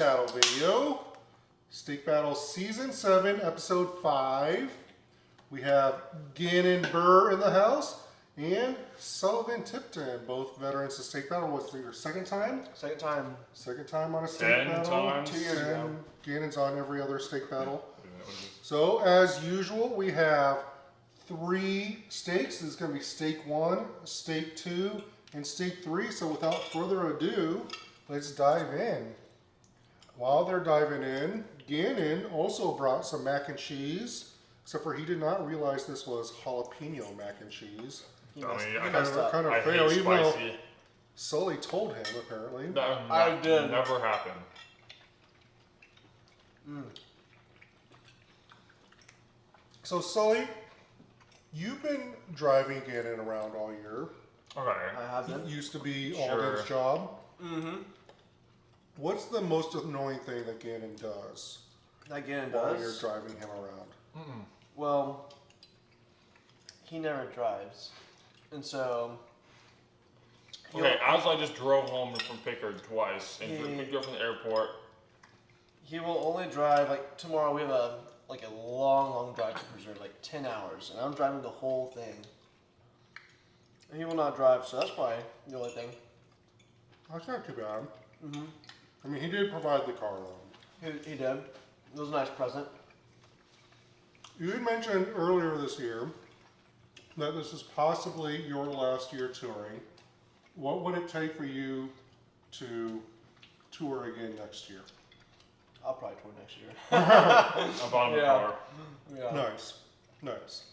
Battle video. Steak Battle Season 7, Episode 5. We have Gannon Buhr in the house and Sullivan Tipton, both veterans of Steak Battle. What's your second time? Second time. Second time on a Steak Battle. 10 times. 2 years ago. Gannon's on every other Steak Battle. So, as usual, we have 3 steaks. This is going to be Steak 1, Steak 2, and Steak 3. So, without further ado, let's dive in. While they're diving in, Gannon also brought some mac and cheese, except for he did not realize this was jalapeno mac and cheese. He messed Kind of fail, even though Sully told him, apparently. I did. Never happened. So, Sully, you've been driving Gannon around all year. Okay. I haven't. It used to be Sure. Alden's job. Mm-hmm. What's the most annoying thing that Gannon does That Gannon while does? you're driving him around? Well, he never drives. And so... Okay, as I just drove home from Pickard twice and picked you up from the airport. He will only drive, like, tomorrow we have a long drive to Brazil, like 10 hours. And I'm driving the whole thing. And he will not drive, so that's probably the only thing. That's not too bad. Mm-hmm. I mean, he did provide the car loan. He did. It was a nice present. You had mentioned earlier this year that this is possibly your last year touring. What would it take for you to tour again next year? I'll probably tour next year. I bought him a car. Yeah. Nice. Nice.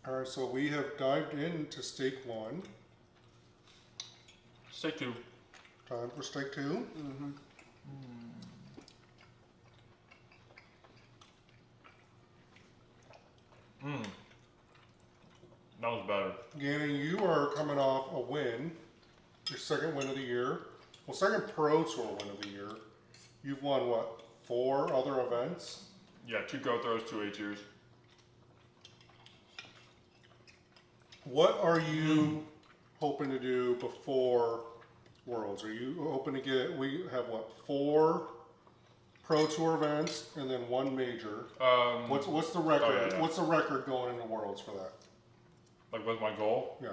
All right, so we have dived into Steak 1. Steak 2. Time for Steak 2. Mm-hmm. That was better. Gannon, you are coming off a win, your second win of the year. Well, second Pro Tour win of the year. You've won, what, 4 other events? Yeah, 2 go throws, 2 A-tiers. What are you hoping to do before Worlds? Are you hoping to get, we have, what, 4 Pro Tour events and then 1 major? What's the record? Oh, yeah. What's the record going into Worlds for that? Like, what's my goal? Yeah.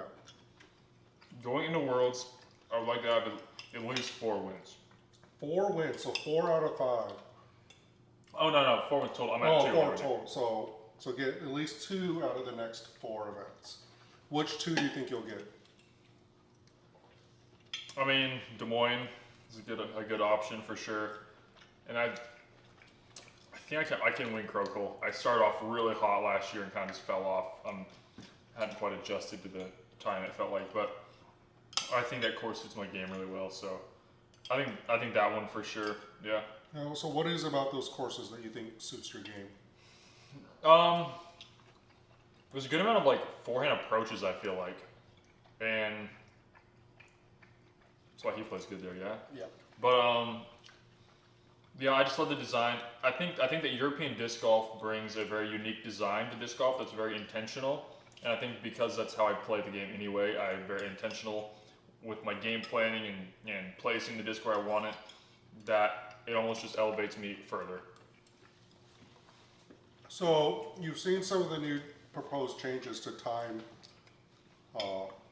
Going into Worlds, I would like to have at least 4 wins. 4 wins, so 4 out of 5. Oh, no, 4 wins total. I'm at 2 4 already. total. So get at least 2 out of the next 4 events. Which 2 do you think you'll get? I mean, Des Moines is a good option for sure. And I think I can win Crocal. I started off really hot last year and kind of just fell off. Hadn't quite adjusted to the time, it felt like, but I think that course suits my game really well. So I think that one for sure. Yeah. So what is about those courses that you think suits your game? There's a good amount of like forehand approaches, I feel like, and that's why he plays good there. Yeah. Yeah. But yeah, I just love the design. I think that European disc golf brings a very unique design to disc golf that's very intentional. And I think because that's how I play the game anyway, I'm very intentional with my game planning and placing the disc where I want it, that it almost just elevates me further. So you've seen some of the new proposed changes to time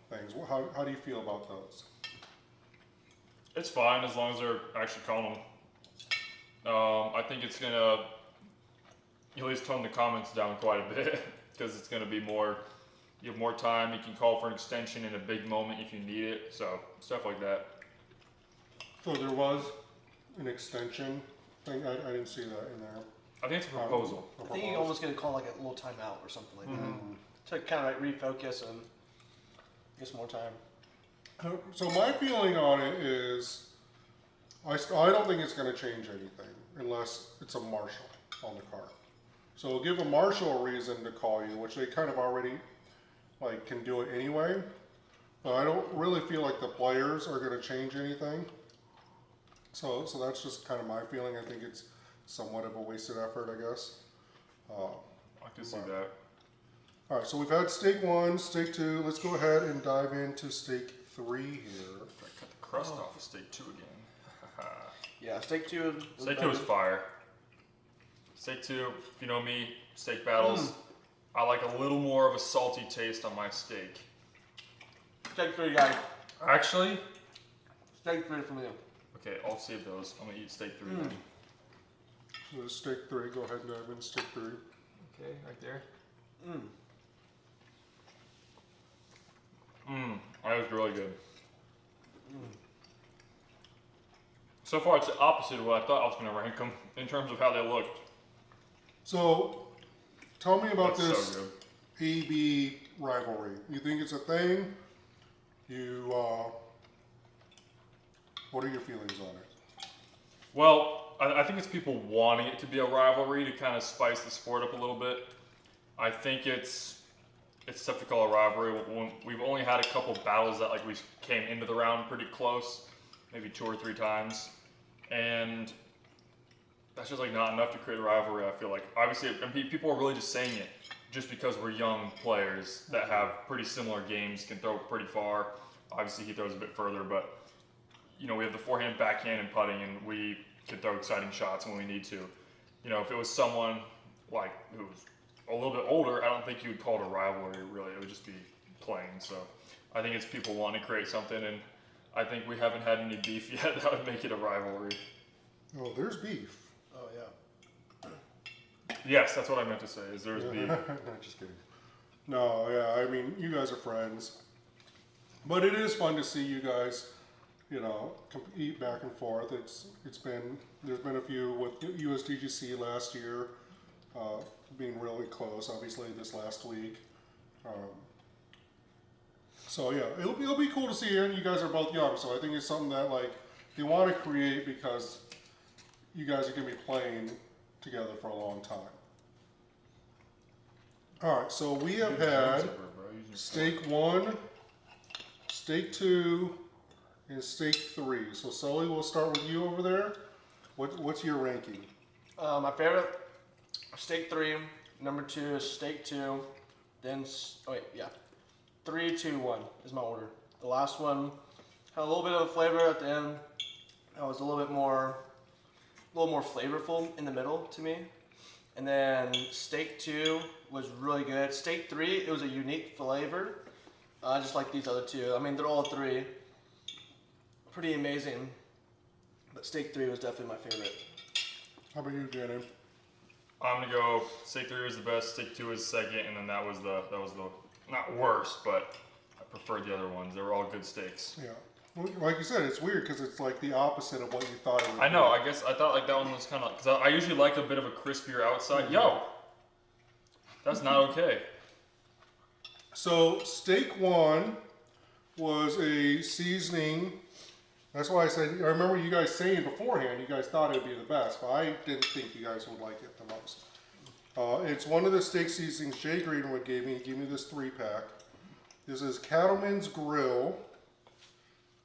things. How do you feel about those? It's fine as long as they're actually calling them. I think it's going to at least tone the comments down quite a bit because it's going to be more, you have more time, you can call for an extension in a big moment if you need it, so stuff like that. So there was an extension thing, I didn't see that in there. I think it's a proposal. I think you almost get to call like a little timeout or something like that. To kind of like refocus and get some more time. So my feeling on it is, I don't think it's going to change anything unless it's a marshal on the car. So give a marshal a reason to call you, which they kind of already like can do it anyway. But I don't really feel like the players are going to change anything. So that's just kind of my feeling. I think it's somewhat of a wasted effort, I guess. I can see that. All right, so we've had steak 1, steak 2. Let's go ahead and dive into steak 3 here. I cut the crust off of steak 2 again. Yeah, steak 2. Steak 2 is fire. Steak 2, if you know me, steak battles. I like a little more of a salty taste on my steak. Steak 3, guys. Actually, Steak 3 from you. okay, I'll save those. I'm gonna eat steak 3 then. So steak 3, go ahead and dive into steak 3. Okay, right there. That was really good. So far, it's the opposite of what I thought I was gonna rank them in terms of how they looked. So, tell me about That's this so good. AB rivalry. You think it's a thing? What are your feelings on it? Well, I think it's people wanting it to be a rivalry to kind of spice the sport up a little bit. I think it's tough to call a rivalry when we've only had a couple battles that like we came into the round pretty close, maybe 2 or 3 times, and that's just like not enough to create a rivalry. I feel like obviously, and people are really just saying it just because we're young players that have pretty similar games, can throw pretty far. Obviously, he throws a bit further, but you know we have the forehand, backhand, and putting, and we can throw exciting shots when we need to. You know, if it was someone like who was a little bit older, I don't think you would call it a rivalry, really. It would just be playing. So I think it's people wanting to create something, and I think we haven't had any beef yet that would make it a rivalry. Oh, there's beef. Oh, yeah. Yes, that's what I meant to say, is there's beef. No, just kidding. No, yeah, I mean, you guys are friends. But it is fun to see you guys, you know, compete back and forth. There's been a few with USDGC last year, being really close, obviously this last week. So yeah, it'll be cool to see, and you guys are both young, so I think it's something that like they want to create because you guys are gonna be playing together for a long time. All right, so we have had steak 1, steak 2, and steak 3. So Sully, we'll start with you over there. What's your ranking? My favorite, steak 3. Number 2 is steak 2. Then, 3, 2, 1 is my order. The last one had a little bit of a flavor at the end. That was a little more flavorful in the middle to me. And then steak 2 was really good. Steak 3, it was a unique flavor, just like these other 2. I mean, they're all 3 pretty amazing, but steak 3 was definitely my favorite. How about you, Gannon? I'm gonna go steak 3 was the best, steak 2 was second, and then that was the not worst, but I preferred the other ones. They were all good steaks. Yeah. Well, like you said, it's weird because it's like the opposite of what you thought it would be. I know. I guess I thought like that one was kind of because I usually like a bit of a crispier outside. Yo, that's not okay. So steak 1 was a seasoning. That's why I said, I remember you guys saying beforehand, you guys thought it would be the best, but I didn't think you guys would like it the most. It's one of the steak seasonings Jay Greenwood gave me. He gave me this 3-pack. This is Cattleman's Grill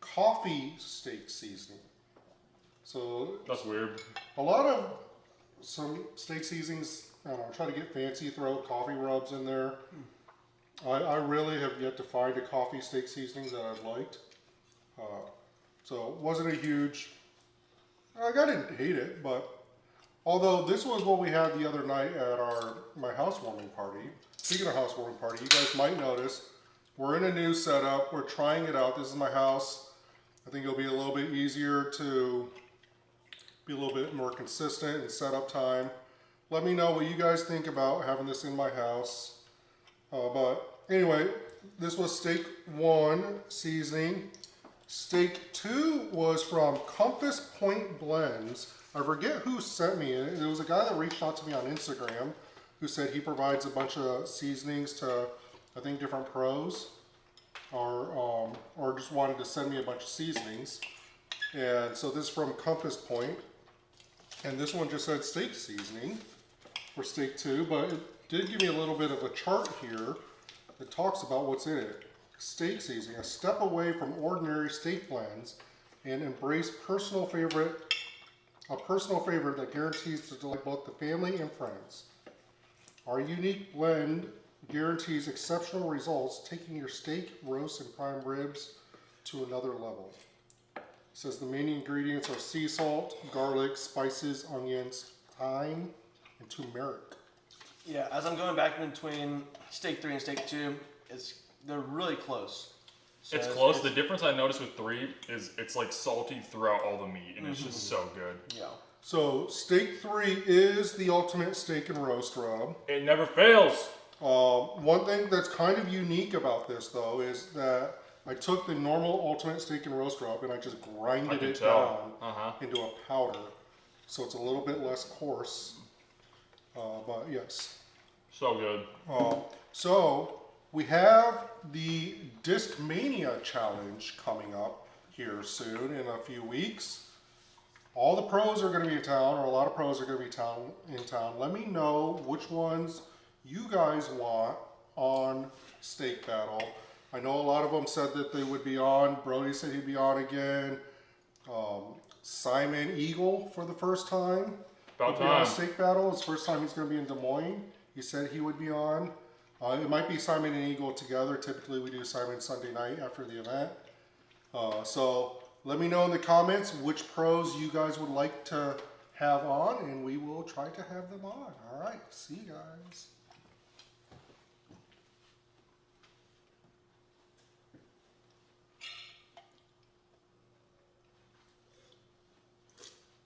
coffee steak seasoning. So That's weird. a lot of some steak seasonings, I don't know, try to get fancy, throw coffee rubs in there. I really have yet to find a coffee steak seasoning that I've liked. So it wasn't a huge, I didn't hate it, but although this was what we had the other night at my housewarming party. Speaking of housewarming party, you guys might notice we're in a new setup. We're trying it out. This is my house. I think it'll be a little bit easier to be a little bit more consistent in setup time. Let me know what you guys think about having this in my house. But anyway, this was steak 1 seasoning. Steak 2 was from Compass Point Blends. I forget who sent me it. It was a guy that reached out to me on Instagram who said he provides a bunch of seasonings to, I think, different pros, or just wanted to send me a bunch of seasonings. And so this is from Compass Point, and this one just said steak seasoning for steak 2, but it did give me a little bit of a chart here that talks about what's in it. Steak seasoning, a step away from ordinary steak blends, and embrace a personal favorite that guarantees to delight both the family and friends. Our unique blend guarantees exceptional results, taking your steak, roast, and prime ribs to another level. says the main ingredients are sea salt, garlic, spices, onions, thyme, and turmeric. Yeah, as I'm going back in between steak 3 and steak 2, they're really close. So It's close. The difference I noticed with 3 is it's like salty throughout all the meat, and it's just so good. Yeah. So steak 3 is the ultimate steak and roast rub. It never fails. One thing that's kind of unique about this though is that I took the normal ultimate steak and roast rub and I just grinded it down into a powder. So it's a little bit less coarse. But yes. So good. So we have the Discmania challenge coming up here soon in a few weeks. All the pros are going to be in town, or a lot of pros are going to be in town. Let me know which ones you guys want on Steak Battle. I know a lot of them said that they would be on. Brody said he'd be on again. Simon Eagle for the first time. About Be on time. Steak Battle. It's the first time he's going to be in Des Moines. He said he would be on. It might be Simon and Eagle together. Typically we do Simon Sunday night after the event. So let me know in the comments which pros you guys would like to have on, and we will try to have them on. All right, see you guys.